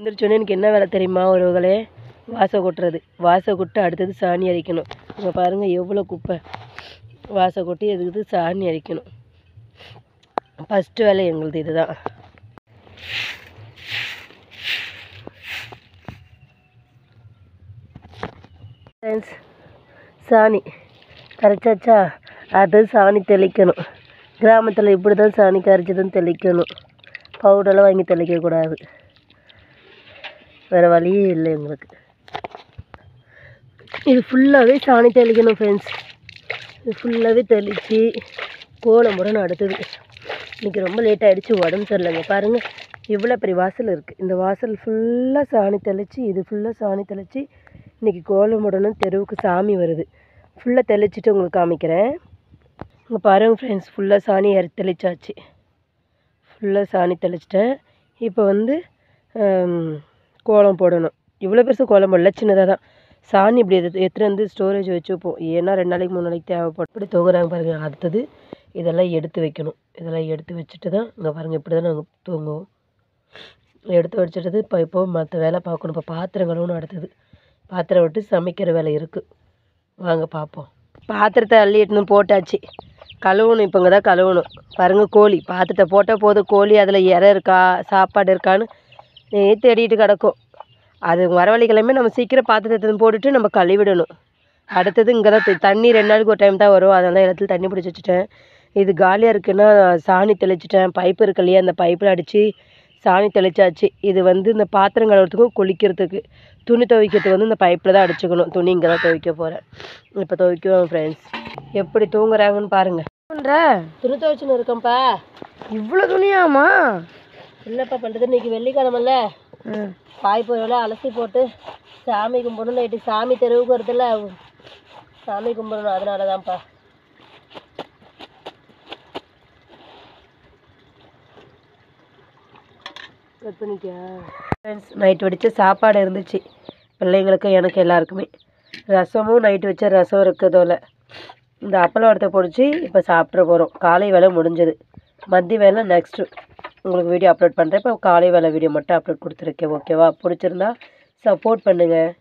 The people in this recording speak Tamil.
எந்திரிச்சோன்னே எனக்கு என்ன வேலை தெரியுமா ஒருவர்களே? வாசை கொட்டுறது. வாசை கொட்டு அடுத்தது சாணி அரைக்கணும். இங்கே பாருங்கள் எவ்வளோ குப்பை. வாசை கொட்டி எதுக்குது சாணி அரைக்கணும். ஃபஸ்ட்டு வேலை எங்களுது இதுதான். ஃப்ரெண்ட்ஸ், சாணி கரைச்சாச்சா? அது சாணி தெளிக்கணும். கிராமத்தில் இப்படி தான் சாணி கரைச்சதுன்னு தெளிக்கணும். பவுடரெல்லாம் வாங்கி தெளிக்கக்கூடாது. வேறு வழியே இல்லை எங்களுக்கு. இது ஃபுல்லாகவே சாணி தெளிக்கணும் ஃப்ரெண்ட்ஸ். இது ஃபுல்லாகவே தெளித்து கோலம் போட அடுத்தது. இன்றைக்கி ரொம்ப லேட் ஆகிடுச்சு, உடம்பு சரியில்லைங்க. பாருங்கள் இவ்வளோ பெரிய வாசல் இருக்குது. இந்த வாசல் ஃபுல்லாக சாணி தெளித்து, இது ஃபுல்லாக சாணி தெளித்து இன்றைக்கி கோலம் போடணும். தெருவுக்கு சாமி வருது. ஃபுல்லாக தெளிச்சுட்டு உங்களுக்கு காமிக்கிறேன். இங்கே பாருங்கள் ஃப்ரெண்ட்ஸ், ஃபுல்லாக சாணி தெளிச்சாச்சு. ஃபுல்லாக சாணி தெளிச்சிட்டேன். இப்போ கோலம் போடணும். இவ்வளோ பெருசு கோலம் போடல, சின்னதாக தான். சாணி இப்படி எடுத்துகிட்டு வந்து ஸ்டோரேஜ் வச்சுப்போம். ஏன்னா 2 நாளைக்கு 3 நாளைக்கு தேவைப்படும். இப்படி தூங்குறாங்க பாருங்கள். அடுத்தது இதெல்லாம் எடுத்து வைக்கணும். இதெல்லாம் எடுத்து வச்சுட்டு தான் இங்கே பாருங்கள் இப்படி தான் நாங்கள் தூங்குவோம். எடுத்து வச்சுட்டு இப்போ மற்ற வேலை பார்க்கணும். இப்போ பாத்திரம் கழுவணும். அடுத்தது பாத்திரம் விட்டு சமைக்கிற வேலை இருக்குது. வாங்க பார்ப்போம். பாத்திரத்தை அள்ளி எடுத்துன்னு போட்டாச்சு. கழுவணும். இப்போ இங்கே தான் கழுவணும். பாருங்கள் கோழி பாத்திரத்தை போட்டால் போதும். கோழி அதில் இறை இருக்கா சாப்பாடு இருக்கான்னு தேடிட்டு கிடக்கும். அது வரவழிக்கிழமை நம்ம சீக்கிரம் பாத்திரத்தை போட்டுட்டு நம்ம கழுவிடணும். அடுத்தது இங்கே தான் தண்ணி 2 நாளுக்கு ஒரு டைம் தான் வரும். அதனால இடத்துல தண்ணி பிடிச்சி வச்சுட்டேன். இது காலியாக இருக்குன்னா சாணி தெளிச்சிட்டேன். பைப்பு இருக்கு இல்லையா, அந்த பைப்பில் அடித்து சாணி தெளிச்சாச்சு. இது இந்த பாத்திரம் கழுவுறதுக்கும் குளிக்கிறதுக்கு துணி துவைக்கிறதுக்கு இந்த பைப்பில் தான் அடிச்சுக்கணும். துணி இங்கே தான் துவைக்க போகிறேன். இப்போ துவைக்குவோம் ஃப்ரெண்ட்ஸ். எப்படி தூங்குறாங்கன்னு பாருங்கள். துணி துவைச்சுன்னு இருக்கேன்ப்பா. இவ்வளோ துணியாமா? இல்லைப்பா பண்ணுறது, இன்றைக்கி வெள்ளிக்கிழமல்ல. பாய் பொருளை அலசி போட்டு சாமி கும்பிடணும். நைட்டு சாமி தெருவுக்கு வருதுல்ல, சாமி கும்பிடணும். அதனால தான்ப்பா. ஃப்ரெண்ட்ஸ், நைட்டு வடித்த சாப்பாடு இருந்துச்சு பிள்ளைங்களுக்கு எனக்கு எல்லாருக்குமே. ரசமும் நைட்டு வச்ச ரசம் இருக்கிறதோல இந்த அப்பளம் எடுத்து பொடிச்சு இப்போ சாப்பிட்ற போகிறோம். காலை வேலை முடிஞ்சது. மதிய வேலை நெக்ஸ்ட்டு உங்களுக்கு வீடியோ அப்லோட் பண்ணுறேன். இப்போ காலை வேலை வீடியோ மட்டும் அப்லோட் கொடுத்துருக்கேன். ஓகேவா? பிடிச்சிருந்தா சப்போர்ட் பண்ணுங்கள்.